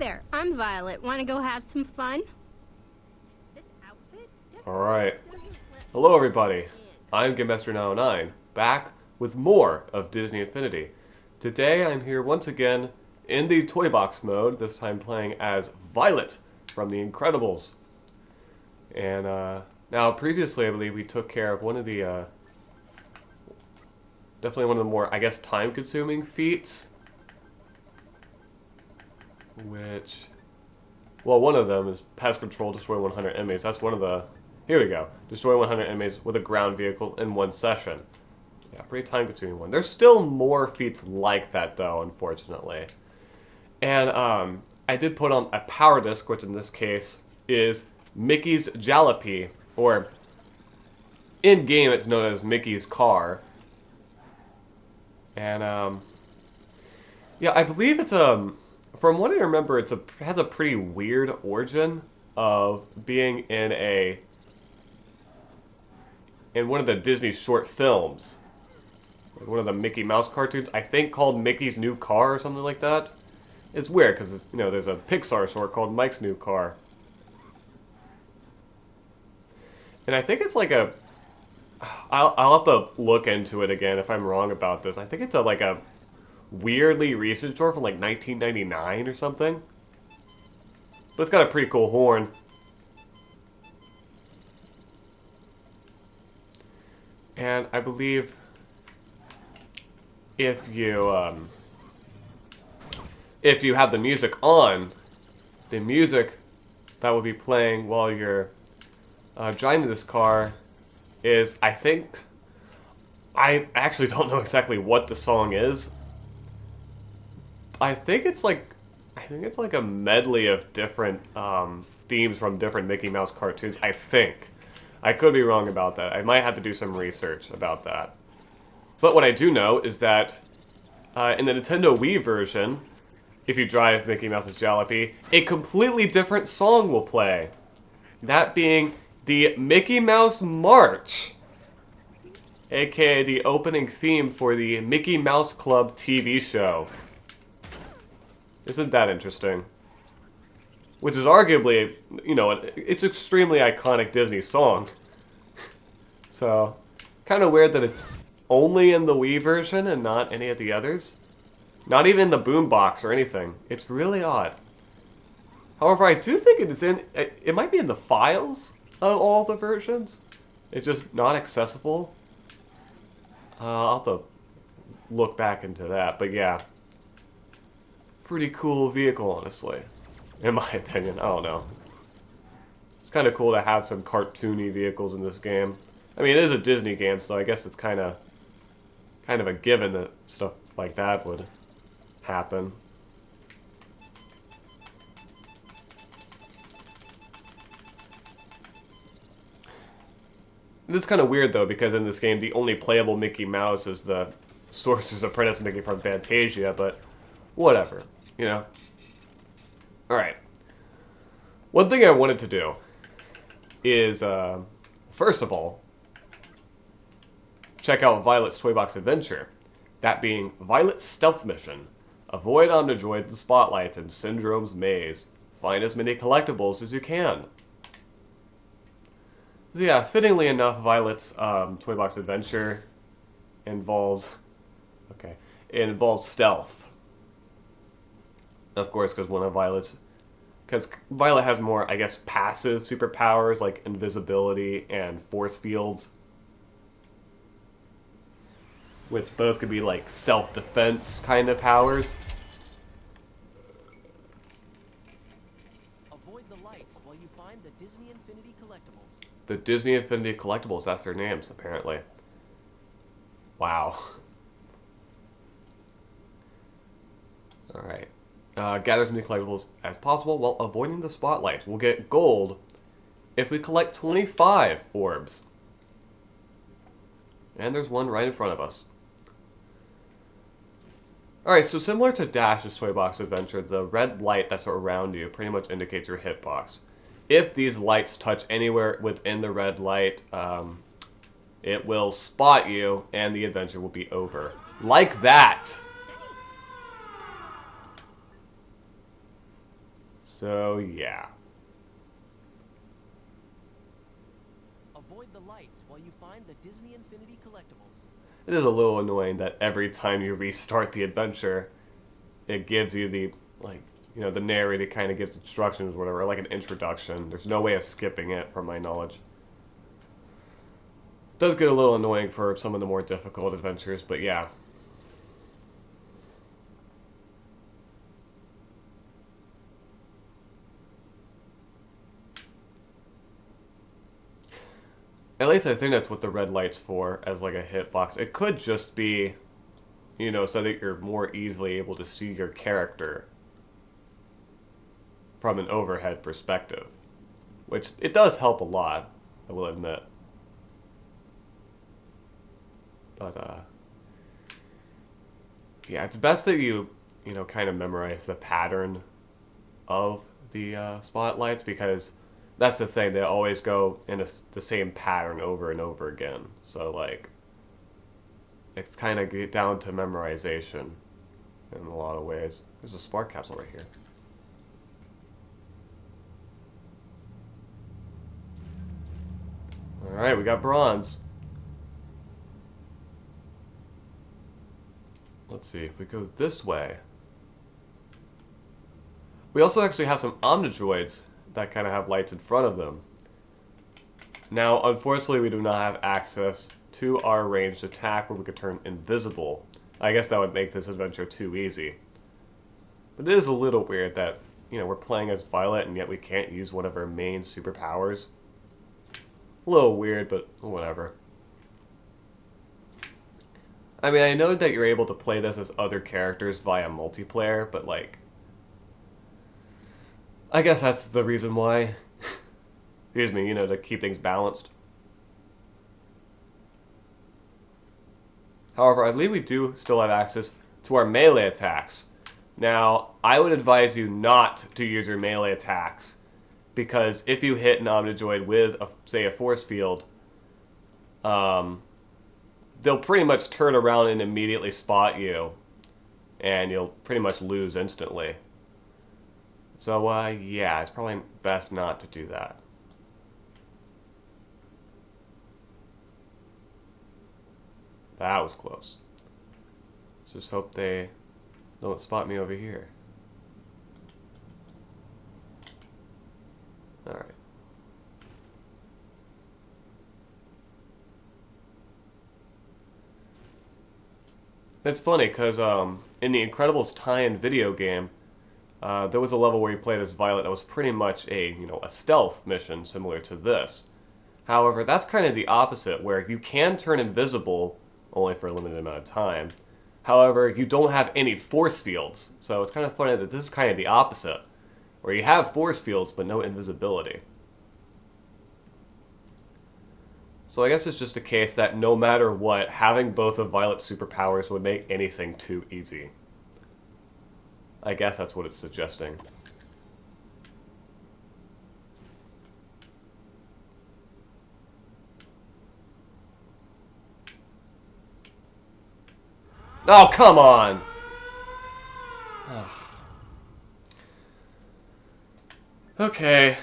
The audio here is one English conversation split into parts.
there, I'm Violet. Want to go have some fun? Alright. Hello everybody. I'm Gamemaster 909, back with more of Disney Infinity. Today I'm here once again in the Toy Box mode, this time playing as Violet from The Incredibles. And now previously I believe we took care of one of the, definitely one of the more, I guess, time-consuming feats. Which, well, one of them is Pest Control, destroy 100 enemies. That's one of the, here we go. Destroy 100 enemies with a ground vehicle in one session. Yeah, pretty time-consuming one. There's still more feats like that, though, unfortunately. And I did put on a power disc, which in this case is Mickey's Jalopy, or in-game it's known as Mickey's car. And, yeah, I believe it's, from what I remember, it has a pretty weird origin of being in one of the Disney short films. Like one of the Mickey Mouse cartoons, I think called Mickey's New Car or something like that. It's weird because, you know, there's a Pixar short called Mike's New Car. And I think it's like a... I'll have to look into it again if I'm wrong about this. I think it's like a weirdly recent short from like 1999 or something. But it's got a pretty cool horn. And I believe if you have the music on, the music that will be playing while you're driving this car is, I actually don't know exactly what the song is. I think it's like a medley of different themes from different Mickey Mouse cartoons. I think. I could be wrong about that. I might have to do some research about that. But what I do know is that in the Nintendo Wii version, if you drive Mickey Mouse's Jalopy, a completely different song will play. That being the Mickey Mouse March, aka the opening theme for the Mickey Mouse Club TV show. Isn't that interesting? Which is arguably, you know, it's an extremely iconic Disney song. So, kind of weird that it's only in the Wii version and not any of the others. Not even in the boombox or anything. It's really odd. However, I do think it might be in the files of all the versions. It's just not accessible. I'll have to look back into that, but yeah. Pretty cool vehicle, honestly. In my opinion, I don't know. It's kind of cool to have some cartoony vehicles in this game. I mean, it is a Disney game, so I guess it's kind of a given that stuff like that would happen. It's kind of weird, though, because in this game, the only playable Mickey Mouse is the Sorcerer's Apprentice Mickey from Fantasia, but whatever, you know? Alright. One thing I wanted to do is, first of all, check out Violet's Toy Box Adventure. That being Violet's Stealth Mission. Avoid Omnidroids and spotlights in Syndrome's maze. Find as many collectibles as you can. So yeah, fittingly enough, Violet's Toy Box Adventure involves stealth. Of course, because Violet has more, I guess, passive superpowers like invisibility and force fields, which both could be like self-defense kind of powers. Avoid the lights while you find the Disney Infinity collectibles. The Disney Infinity Collectibles, that's their names, apparently. Wow. Alright. Gather as many collectibles as possible while avoiding the spotlight. We'll get gold if we collect 25 orbs. And there's one right in front of us. Alright, so similar to Dash's Toy Box Adventure, the red light that's around you pretty much indicates your hitbox. If these lights touch anywhere within the red light, it will spot you and the adventure will be over. Like that! So, yeah. Avoid the lights while you find the Disney Infinity collectibles. It is a little annoying that every time you restart the adventure, it gives you the, like, you know, the narrator kind of gives instructions or whatever, like an introduction. There's no way of skipping it, from my knowledge. It does get a little annoying for some of the more difficult adventures, but yeah. At least I think that's what the red light's for, as like a hitbox. It could just be, you know, so that you're more easily able to see your character from an overhead perspective. Which, it does help a lot, I will admit. But, yeah, it's best that you know, kind of memorize the pattern of the spotlights, because that's the thing, they always go in the same pattern over and over again. So, like, it's kind of get down to memorization in a lot of ways. There's a spark capsule right here. Alright, we got bronze. Let's see, if we go this way. We also actually have some Omnidroids that kind of have lights in front of them. Now, unfortunately, we do not have access to our ranged attack where we could turn invisible. I guess that would make this adventure too easy. But it is a little weird that, you know, we're playing as Violet and yet we can't use one of her main superpowers. A little weird, but whatever. I mean, I know that you're able to play this as other characters via multiplayer, but like, I guess that's the reason why. Excuse me, you know, to keep things balanced. However, I believe we do still have access to our melee attacks. Now, I would advise you not to use your melee attacks, because if you hit an Omnidroid with, say, a force field, they'll pretty much turn around and immediately spot you, and you'll pretty much lose instantly. So, yeah, it's probably best not to do that. That was close. Let's just hope they don't spot me over here. Alright. It's funny, because in the Incredibles tie-in video game, there was a level where you played as Violet that was pretty much a stealth mission similar to this. However, that's kind of the opposite, where you can turn invisible only for a limited amount of time. However, you don't have any force fields, so it's kind of funny that this is kind of the opposite, where you have force fields but no invisibility. So I guess it's just a case that no matter what, having both of Violet's superpowers would make anything too easy. I guess that's what it's suggesting. Oh, come on! Ugh. Okay,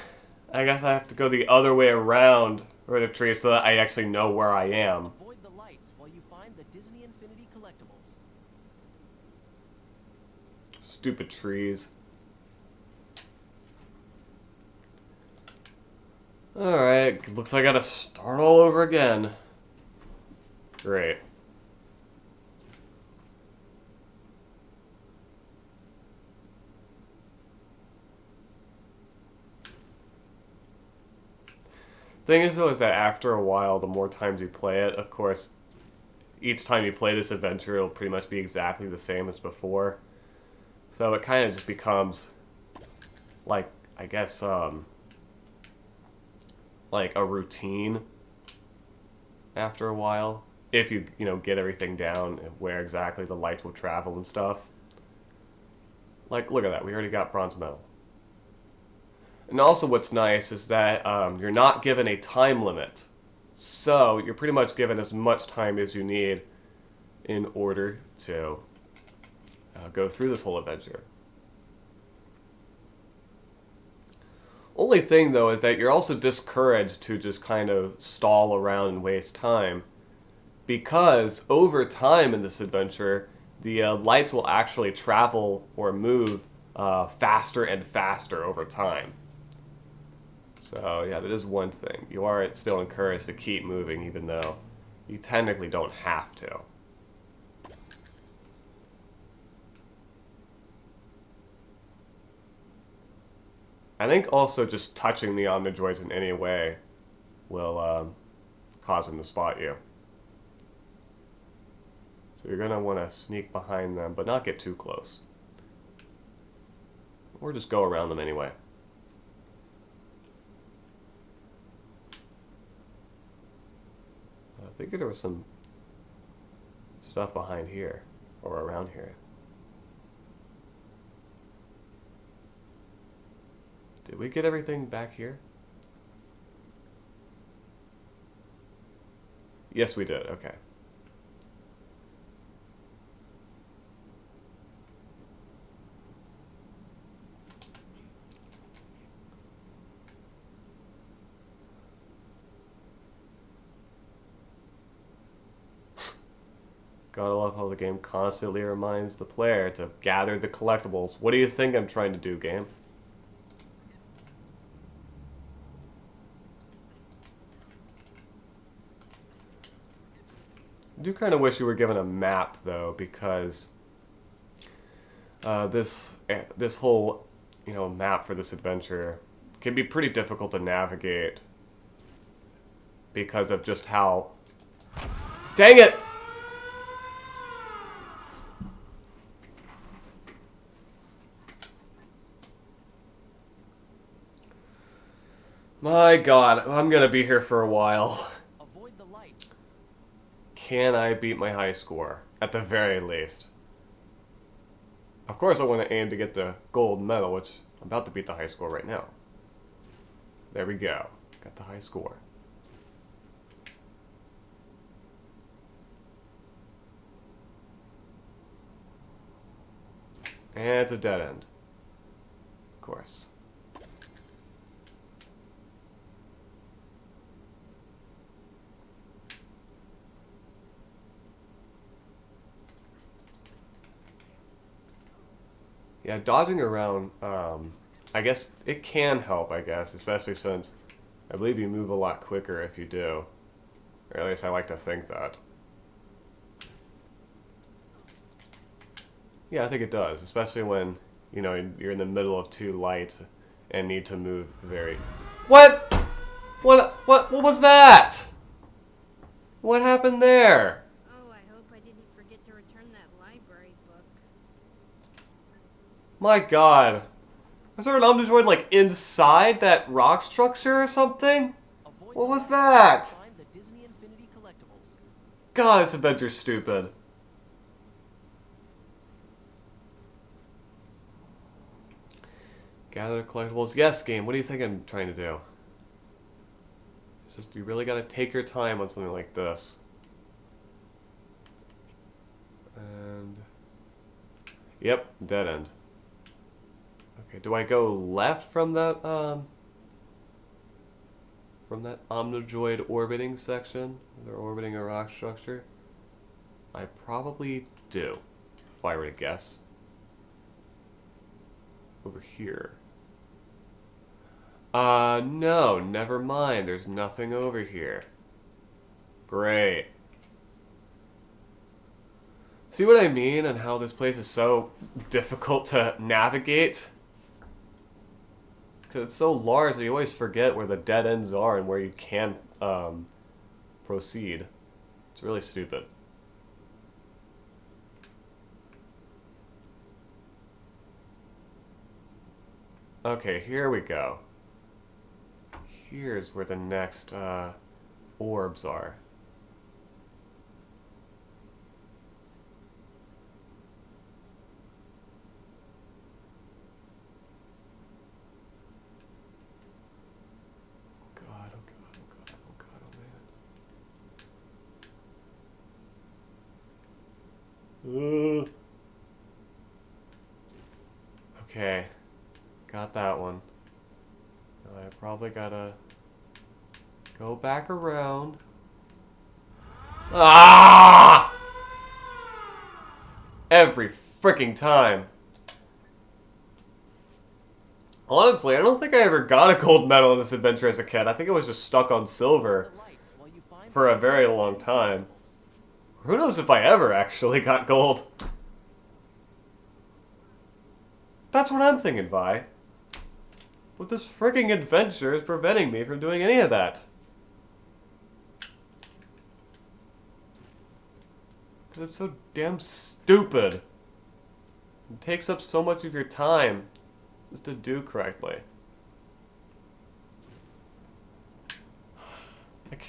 I guess I have to go the other way around for the tree so that I actually know where I am. Avoid the lights while you find the Disney Infinity collectibles. Stupid trees. Alright, looks like I gotta start all over again. Great. Thing is, though, is that after a while, the more times you play it, of course, each time you play this adventure, it'll pretty much be exactly the same as before. So it kind of just becomes, like, I guess, like a routine after a while. If you, get everything down, where exactly the lights will travel and stuff. Like, look at that, we already got bronze medal. And also what's nice is that you're not given a time limit. So you're pretty much given as much time as you need in order to go through this whole adventure. Only thing, though, is that you're also discouraged to just kind of stall around and waste time. Because over time in this adventure, the lights will actually travel or move faster and faster over time. So, yeah, that is one thing. You are still encouraged to keep moving, even though you technically don't have to. I think also just touching the Omnidroids in any way will cause them to spot you. So you're going to want to sneak behind them, but not get too close. Or just go around them anyway. I think there was some stuff behind here, or around here. Did we get everything back here? Yes, we did. Okay. Gotta love how the game constantly reminds the player to gather the collectibles. What do you think I'm trying to do, game? I do kind of wish you were given a map, though, because this whole map for this adventure can be pretty difficult to navigate because of just how. Dang it! My God, I'm gonna be here for a while. Avoid the lights. Can I beat my high score? At the very least. Of course I want to aim to get the gold medal, which I'm about to beat the high score right now. There we go. Got the high score. And it's a dead end. Of course. Yeah, dodging around, I guess it can help, I guess, especially since I believe you move a lot quicker if you do. Or at least I like to think that. Yeah, I think it does, especially when, you're in the middle of two lights and need to move very... What? What was that? What happened there? Oh, I hope I didn't forget to return that library book. My God. Was there an Omnidroid, like, inside that rock structure or something? Avoid What the was lights. that? Find the Disney Infinity collectibles. God, this adventure's stupid. Gather collectibles. Yes, game. What do you think I'm trying to do? It's just, you really gotta take your time on something like this. And... Yep, dead end. Okay, do I go left from that Omnidroid orbiting section? They're orbiting a rock structure? I probably do, if I were to guess. Over here. No, never mind. There's nothing over here. Great. See what I mean and how this place is so difficult to navigate? Because it's so large that you always forget where the dead ends are and where you can proceed. It's really stupid. Okay, here we go. Here's where the next orbs are. God, oh God, oh God, oh God, oh man. Okay, got that one. Now probably gotta go back around. Ah! Every freaking time. Honestly, I don't think I ever got a gold medal in this adventure as a kid. I think it was just stuck on silver for a very long time. Who knows if I ever actually got gold? That's what I'm thinking, Vi. But this freaking adventure is preventing me from doing any of that. Because it's so damn stupid. It takes up so much of your time just to do correctly.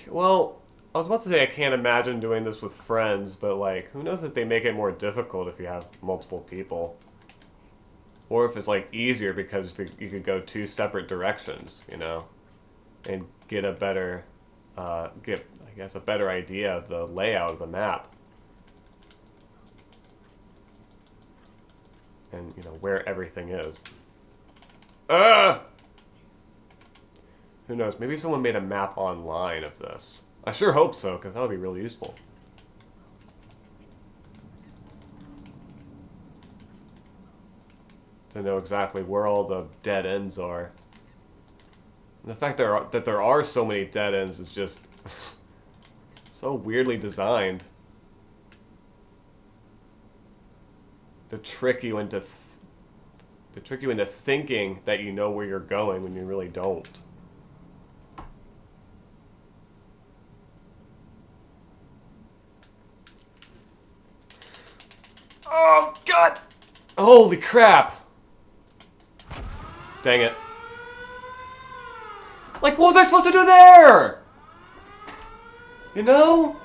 Well, I was about to say I can't imagine doing this with friends, but like, who knows if they make it more difficult if you have multiple people. Or if it's like easier because you could go two separate directions, you know, and get a better, I guess, a better idea of the layout of the map. And, you know, where everything is. Who knows? Maybe someone made a map online of this. I sure hope so, because that would be really useful. To know exactly where all the dead ends are. And the fact that there are so many dead ends is just so weirdly designed. To trick you into thinking that you know where you're going when you really don't. Oh God! Holy crap! Dang it. Like, what was I supposed to do there? You know?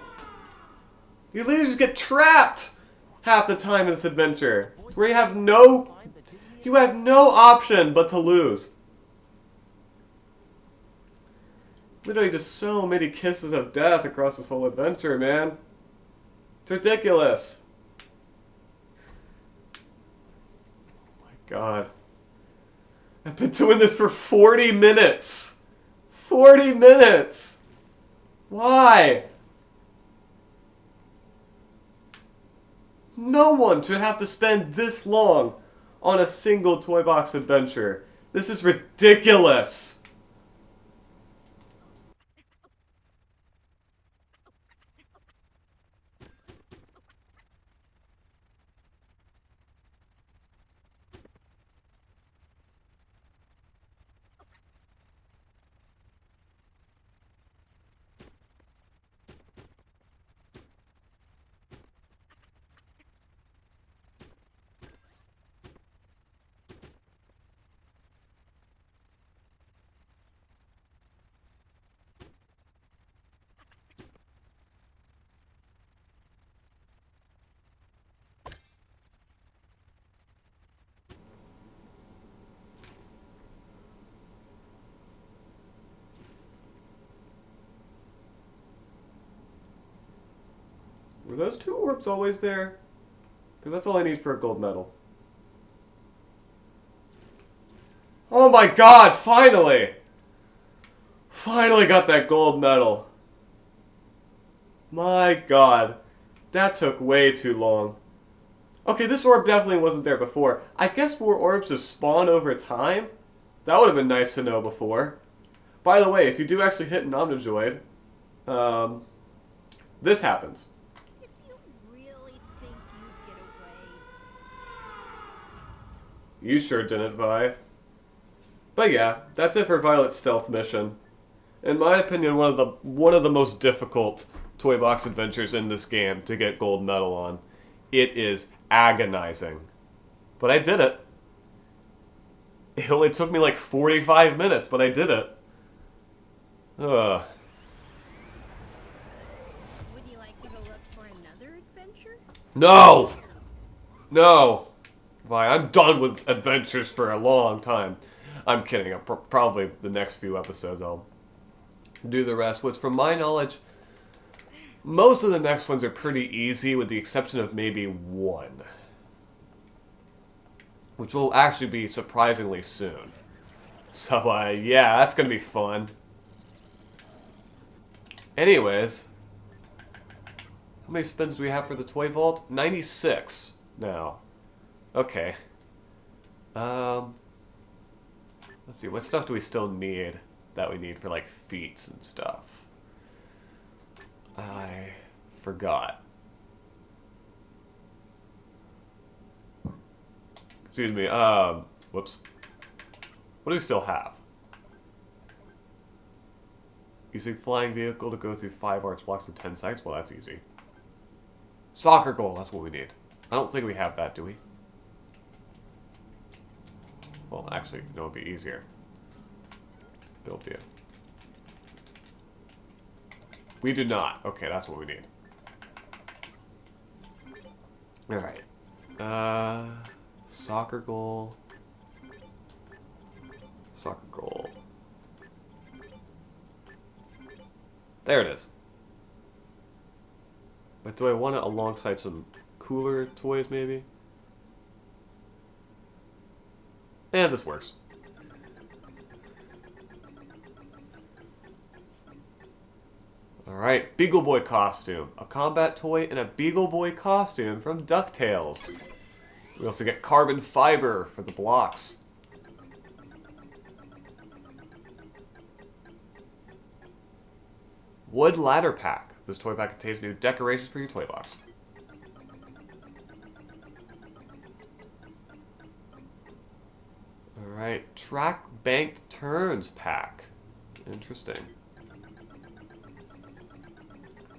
You literally just get trapped half the time in this adventure. Where you have no option but to lose. Literally just so many kisses of death across this whole adventure, man. It's ridiculous. Oh my God. I've been doing this for 40 minutes. 40 minutes. Why? No one should have to spend this long on a single toy box adventure. This is ridiculous. Were those two orbs always there? Because that's all I need for a gold medal. Oh my God, finally! Finally got that gold medal. My God. That took way too long. Okay, this orb definitely wasn't there before. I guess more orbs just spawn over time? That would have been nice to know before. By the way, if you do actually hit an Omnijoid, this happens. Did you really think you'd get away? You sure didn't, Vi. But yeah, that's it for Violet's stealth mission. In my opinion, one of the most difficult toy box adventures in this game to get gold medal on. It is agonizing. But I did it. It only took me like 45 minutes, but I did it. Ugh. Would you like to go look for another adventure? No! No! Vi, I'm done with adventures for a long time. I'm kidding. Probably the next few episodes I'll do the rest. Which, from my knowledge, most of the next ones are pretty easy with the exception of maybe one. Which will actually be surprisingly soon. So, yeah, that's gonna be fun. Anyways, how many spins do we have for the toy vault? 96 now. Okay. Let's see, what stuff do we still need that we need for, like, feats and stuff? I forgot. Excuse me, whoops. What do we still have? Using flying vehicle to go through 5 arch blocks of 10 sites? Well, that's easy. Soccer goal, that's what we need. I don't think we have that, do we? Well, actually, no, it'd be easier. Build view. We do not. Okay, that's what we need. Alright. Soccer goal. Soccer goal. There it is. But do I want it alongside some cooler toys, maybe? Eh, this works. Alright, Beagle Boy costume. A combat toy and a Beagle Boy costume from DuckTales. We also get carbon fiber for the blocks. Wood ladder pack. This toy pack contains new decorations for your toy box. Alright, track banked turns pack. Interesting.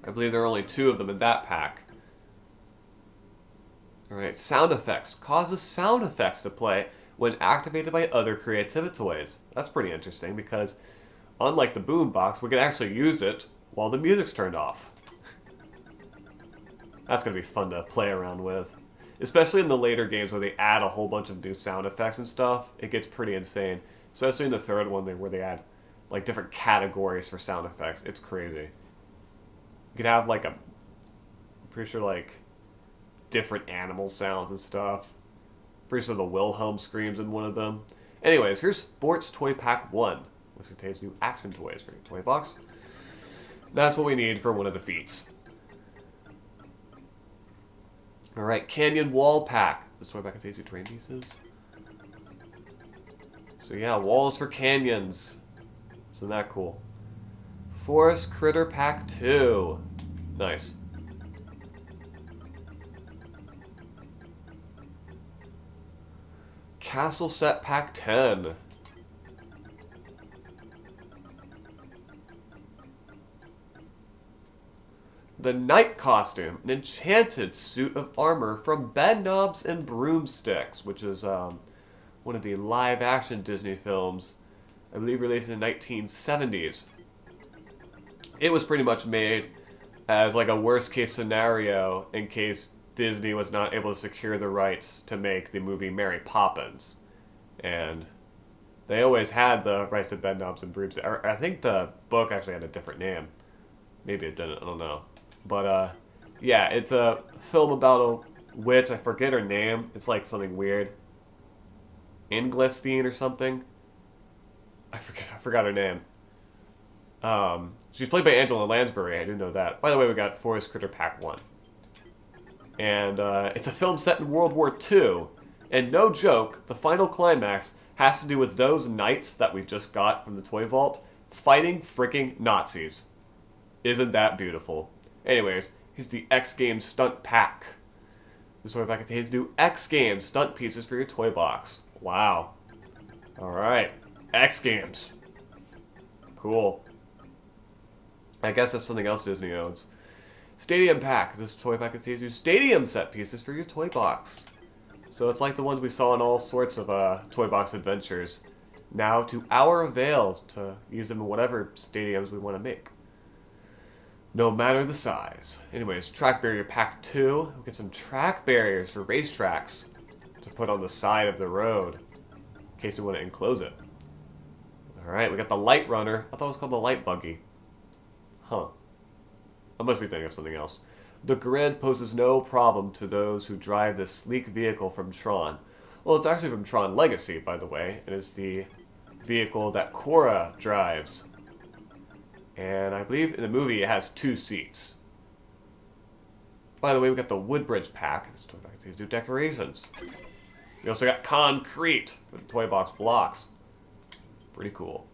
I believe there are only 2 of them in that pack. Alright, sound effects. Causes sound effects to play when activated by other Creativity toys. That's pretty interesting because, unlike the boombox, we can actually use it while the music's turned off. That's going to be fun to play around with. Especially in the later games where they add a whole bunch of new sound effects and stuff. It gets pretty insane. Especially in the 3rd one where they add like different categories for sound effects. It's crazy. You could have like I'm pretty sure like different animal sounds and stuff. Pretty sure the Wilhelm screams in one of them. Anyways, here's Sports Toy Pack 1, which contains new action toys for your toy box. That's what we need for one of the feats. Alright, Canyon Wall Pack. This toy pack contains new terrain pieces. So yeah, walls for canyons. Isn't that cool? Forest Critter Pack 2. Nice. Castle Set Pack 10. The Knight Costume, an enchanted suit of armor from Bedknobs and Broomsticks, which is one of the live-action Disney films, I believe released in the 1970s. It was pretty much made as like a worst-case scenario in case Disney was not able to secure the rights to make the movie Mary Poppins. And they always had the rights to Bedknobs and Broomsticks. I think the book actually had a different name. Maybe it didn't, I don't know. But, yeah, it's a film about a witch. I forget her name. It's like something weird. Inglestine or something. I forgot her name. She's played by Angela Lansbury. I didn't know that. By the way, we got Forest Critter Pack 1. And, it's a film set in World War II. And no joke, the final climax has to do with those knights that we just got from the Toy Vault fighting freaking Nazis. Isn't that beautiful? Anyways, here's the X Games Stunt Pack. This toy pack contains new X Games stunt pieces for your toy box. Wow. Alright. X Games. Cool. I guess that's something else Disney owns. Stadium Pack. This toy pack contains new stadium set pieces for your toy box. So it's like the ones we saw in all sorts of toy box adventures. Now to our avail to use them in whatever stadiums we want to make. No matter the size. Anyways, Track Barrier Pack 2. We'll get some track barriers for racetracks to put on the side of the road in case we want to enclose it. Alright, we got the Light Runner. I thought it was called the Light Buggy. Huh. I must be thinking of something else. The grid poses no problem to those who drive this sleek vehicle from Tron. Well, it's actually from Tron Legacy, by the way. It is the vehicle that Cora drives. And I believe in the movie it has 2 seats. By the way, we got the Woodbridge pack. Let's talk about these new decorations. We also got concrete for the toy box blocks. Pretty cool.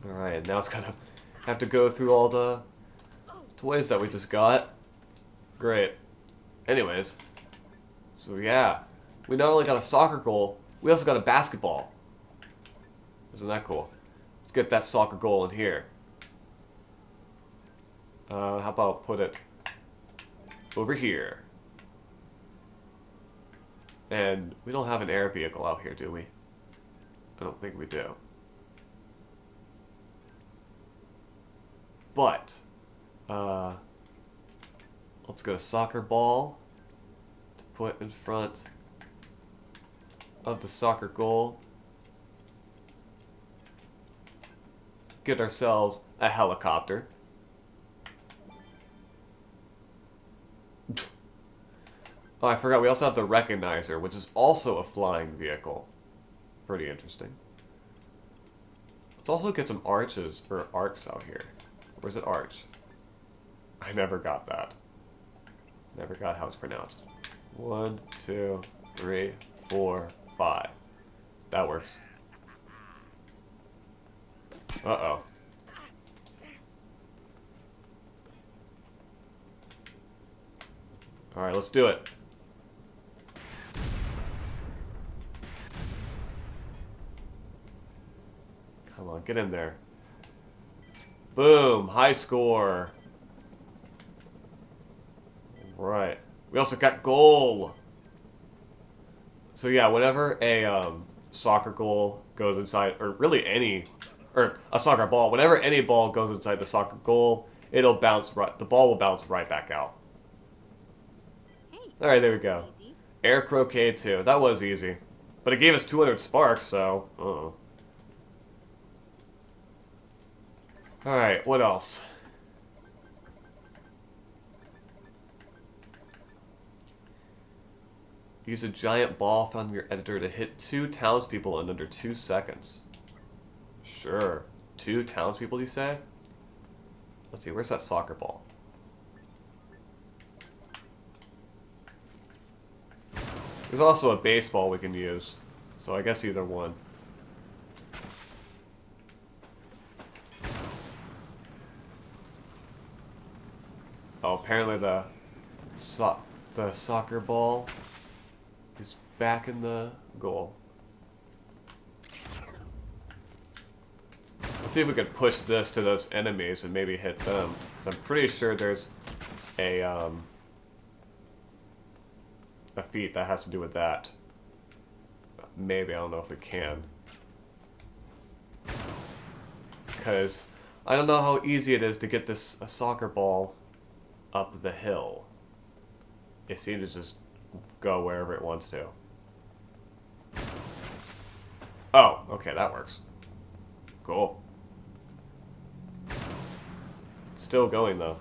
Alright, now it's gonna have to go through all the toys that we just got. Great. Anyways, so yeah, we not only got a soccer goal, we also got a basketball. Isn't that cool? Let's get that soccer goal in here. How about put it over here? And we don't have an air vehicle out here, do we? I don't think we do. But, let's get a soccer ball to put in front of the soccer goal. Get ourselves a helicopter. Oh, I forgot, we also have the Recognizer, which is also a flying vehicle. Pretty interesting. Let's also get some arches, or arcs out here. Where's it arch? I never got that. Never got how it's pronounced. 1, 2, 3, 4, 5. That works. Uh-oh. Alright, let's do it. Come on, get in there. Boom! High score! Right. We also got goal! So yeah, whenever a soccer goal goes inside, or really any, or a soccer ball, whenever any ball goes inside the soccer goal, it'll bounce right, the ball will bounce right back out. Hey, Alright, there we go. easy. Air croquet too. That was easy. But it gave us 200 sparks, so, uh-oh. Alright, what else? Use a giant ball found in your editor to hit 2 townspeople in under 2 seconds. Sure. 2 townspeople, you say? Let's see, where's that soccer ball? There's also a baseball we can use, so I guess either one. Oh, apparently the soccer ball is back in the goal. Let's see if we can push this to those enemies and maybe hit them. Because I'm pretty sure there's a feat that has to do with that. Maybe, I don't know if we can. Because I don't know how easy it is to get this soccer ball up the hill. It seems to just go wherever it wants to. Oh, okay, that works. Cool. It's still going though.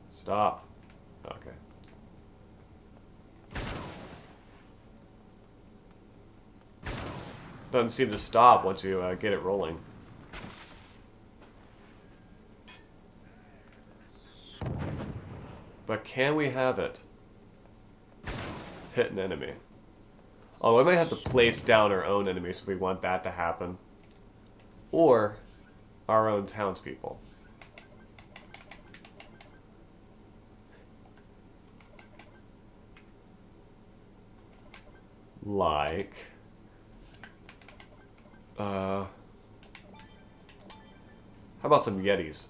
Stop. Okay. Doesn't seem to stop once you get it rolling. But can we have it hit an enemy? Oh, we might have to place down our own enemies if we want that to happen. Or our own townspeople. Like... how about some Yetis?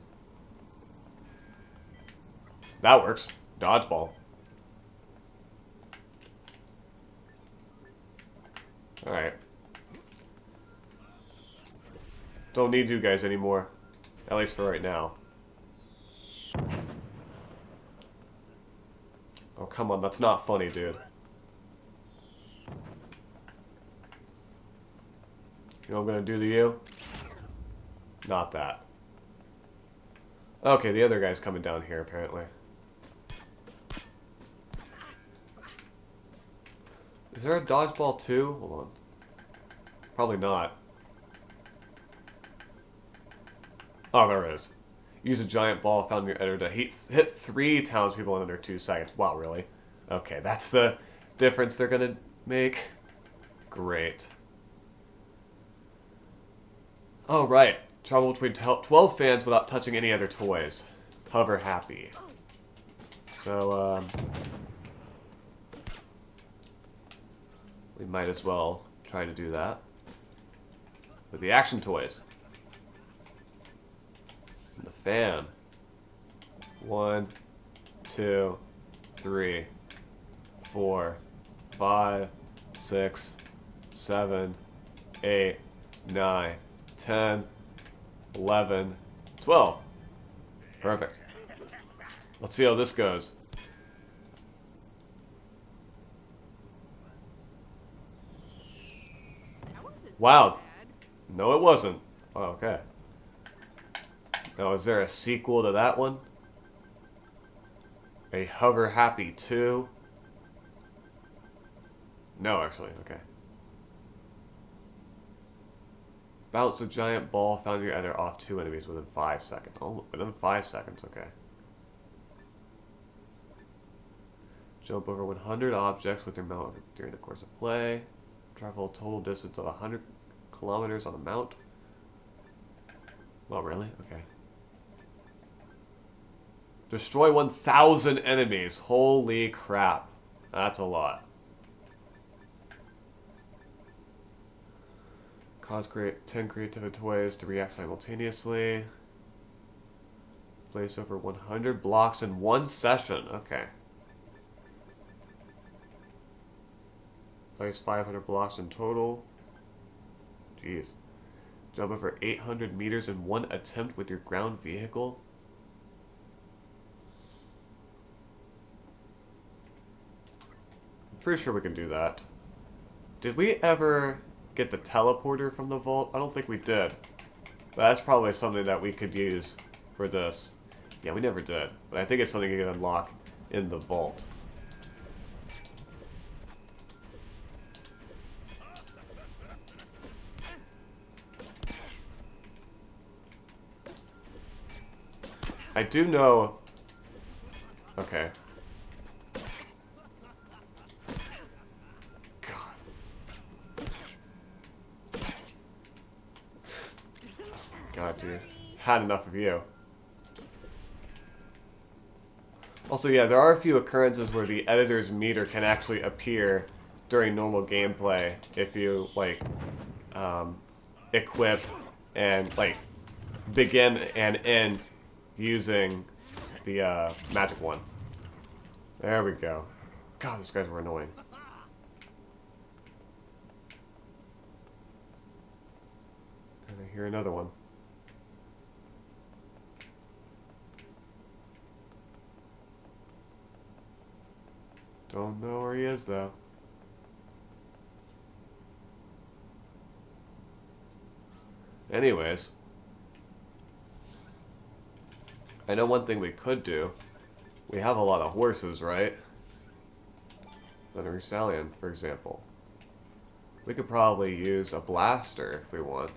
That works. Dodgeball. Alright. Don't need you guys anymore. At least for right now. Oh, come on. That's not funny, dude. You know what I'm gonna do to you? Not that. Okay, the other guy's coming down here, apparently. Is there a dodgeball too? Hold on. Probably not. Oh, there is. Use a giant ball found in your editor to hit 3 townspeople in under 2 seconds. Wow, really? Okay, that's the difference they're gonna make. Great. Oh, right. Travel between 12 fans without touching any other toys. Hover happy. So, we might as well try to do that with the action toys. And the fan. 1, 2, 3, 4, 5, 6, 7, 8, 9, 10, 11, 12. Perfect. Let's see how this goes. That wasn't Wow. bad. No, it wasn't. Oh, okay. Now, is there a sequel to that one? A Hover Happy 2? No, actually. Okay. Bounce a giant ball found your editor off 2 enemies within 5 seconds. Oh, within 5 seconds. Okay. Jump over 100 objects with your mount during the course of play. Travel a total distance of 100 kilometers on a mount. Oh, really? Okay. Destroy 1,000 enemies. Holy crap. That's a lot. Cause 10 creative toys to react simultaneously. Place over 100 blocks in 1 session. Okay. Place 500 blocks in total. Jeez. Jump over 800 meters in 1 attempt with your ground vehicle. I'm pretty sure we can do that. Did we ever get the teleporter from the vault? I don't think we did. But that's probably something that we could use for this. Yeah, we never did. But I think it's something you can unlock in the vault. I do know... Okay. God, dude. Had enough of you. Also, yeah, there are a few occurrences where the editor's meter can actually appear during normal gameplay if you, like, equip and, like, begin and end using the magic one. There we go. God, those guys were annoying. And I hear another one. Don't know where he is, though. Anyways. I know one thing we could do. We have a lot of horses, right? Thundery Stallion, for example. We could probably use a blaster if we want.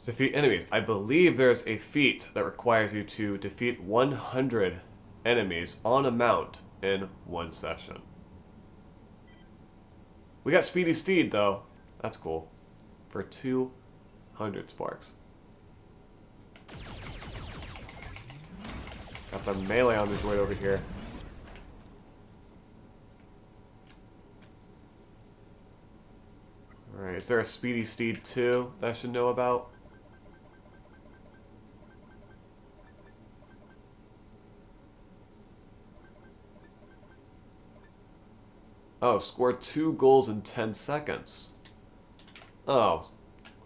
Defeat enemies. I believe there's a feat that requires you to defeat 100 enemies on a mount in 1 session. We got Speedy Steed, though. That's cool. For 200 sparks. Got the melee on his way over here. Alright, is there a Speedy Steed 2 that I should know about? Oh, score 2 goals in 10 seconds. Oh,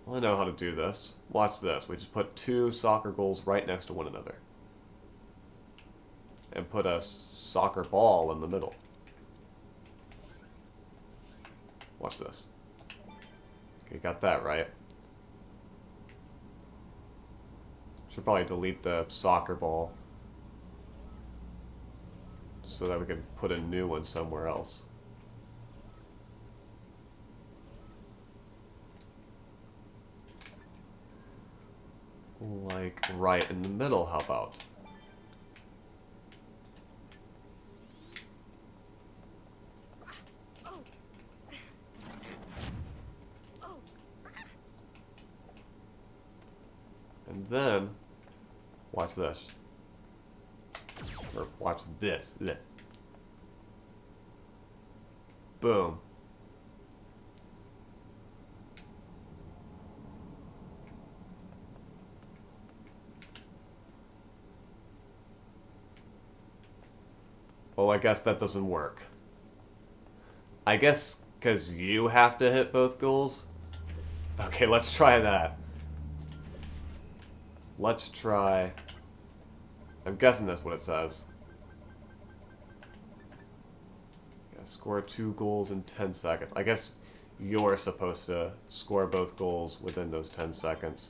well, I know how to do this. Watch this. We just put 2 soccer goals right next to one another. And put a soccer ball in the middle. Watch this. Okay, got that right. Should probably delete the soccer ball. So that we can put a new one somewhere else. like right in the middle, how about? Oh. Oh. And then, watch this. Or watch this. Blech. Boom. Well, I guess that doesn't work. I guess because you have to hit both goals? Okay, let's try that. Let's try... I'm guessing that's what it says. Yeah, score 2 goals in 10 seconds. I guess you're supposed to score both goals within those 10 seconds.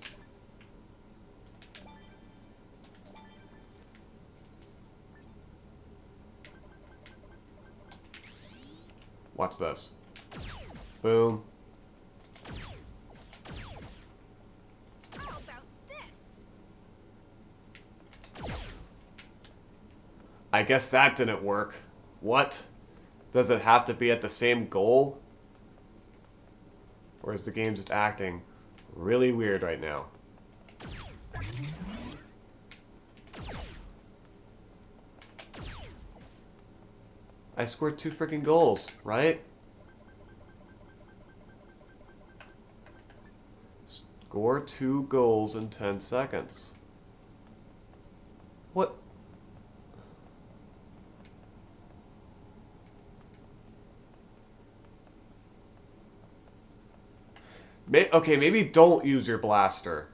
Watch this. Boom. How about this? I guess that didn't work. What? Does it have to be at the same goal? Or is the game just acting really weird right now? I scored 2 freaking goals, right? Score 2 goals in 10 seconds. What? Okay, maybe don't use your blaster.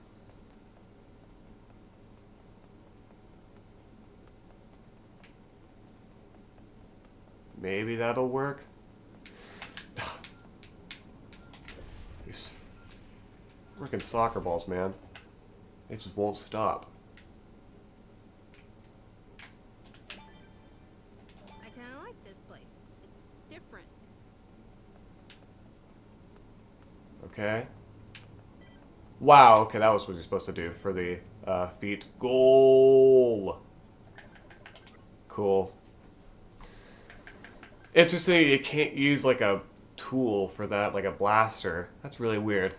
Maybe that'll work. These freaking soccer balls, man. They just won't stop. I kind of like this place. It's different. Okay. Wow, okay, that was what you're supposed to do for the feat. Goal! Cool. Interesting, you can't use like a tool for that, like a blaster. That's really weird.